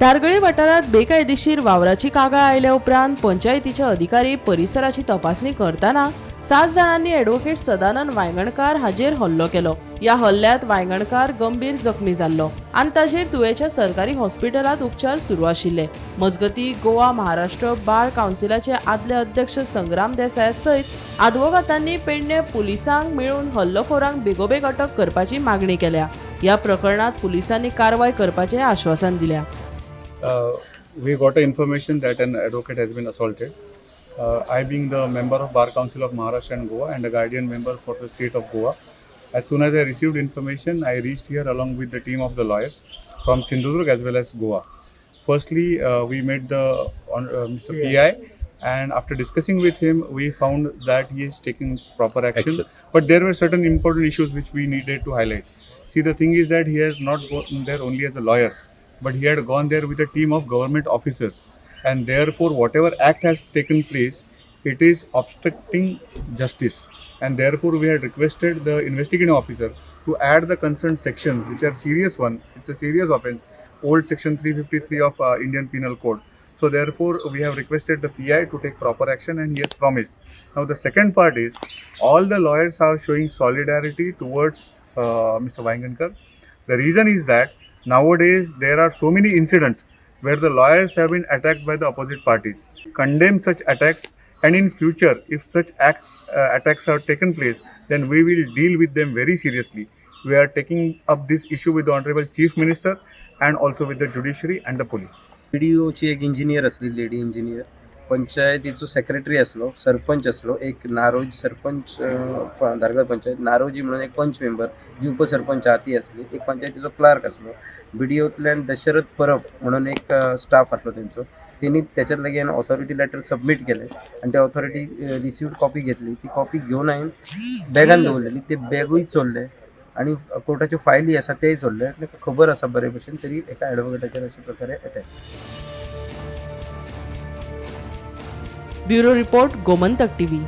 धारगळी वाठारात बेकायदेशीर वावराची कागाळ आयल्या उपरांत पंचायतीचे अधिकारी परिसराची तपासणी करताना 7 जाणांनी ॲडव्होकेट सदानंद वांयगणकार हाजेर हल्लो केलो। या हल्ल्यात वांयगणकार गंभीर जखमी जाल्लो आनी ताजेर तुवेच्या सरकारी हॉस्पिटलात उपचार सुरू आशिल्ले। मजगती गोवा महाराष्ट्र बार काउन्सिलाचे आदले अध्यक्ष संग्राम देसाय सयत आदवोगातांनी पेडणे पुलिसांक मेळून हल्लोखोरांक बेगोबेग अटक करपाची मागणी केल्या। या प्रकरणात पुलिसांनी कारवाय करपाचे आश्वासन दिल्या। We got a information that an advocate has been assaulted. I being the member of Bar Council of Maharashtra and Goa and a guardian member for the state of Goa, as soon as I received information, I reached here along with the team of the lawyers from Sindhudurg as well as Goa. Firstly, we met the Mr. PI, and after discussing with him, we found that he is taking proper action. But there were certain important issues which we needed to highlight. See, the thing is that he has not gone there only as a lawyer, but he had gone there with a team of government officers, and therefore whatever act has taken place, it is obstructing justice, and therefore we had requested the investigating officer to add the concerned sections which are serious one. It's a serious offense, old section 353 of Indian Penal Code. So therefore we have requested the PI to take proper action, and he has promised. Now the second part is, all the lawyers are showing solidarity towards Mr. Vaingankar. The reason is that nowadays there are so many incidents where the lawyers have been attacked by the opposite parties. Condemn such attacks, and in future if such attacks are taken place, then we will deal with them very seriously. We are taking up this issue with the Honorable Chief Minister and also with the judiciary and the police. PDOची एक engineer असली, lady engineer, पंचायतीचो secretary असलो, सरपंच असलो, एक नारोज सरपंच धारगळ पंचायत नारोजी म्हणून एक पंच member जी उपसरपंच हाती असली, एक पंचायतीचो क्लार्क असलो, BDOतल्यान दशरथ परब म्हणून एक स्टाफ असलो त्यांचो, त्यांनी त्याच्यात लागीं ऑथॉरिटी लेटर सबमिट केले आणि त्या ऑथॉरिटी रिसिव्ड कॉपी घेतली। ती कॉपी घेऊन हांवें बॅगान दवरलेली, ते बॅगूय चोरले आणि कोर्टाच्यो फायली आसा तेय चोरले। खबर आसा बरे भशेन, तरी एका ॲडव्होकेटाचेर अशा प्रकारे attack. Bureau report Gomantak TV.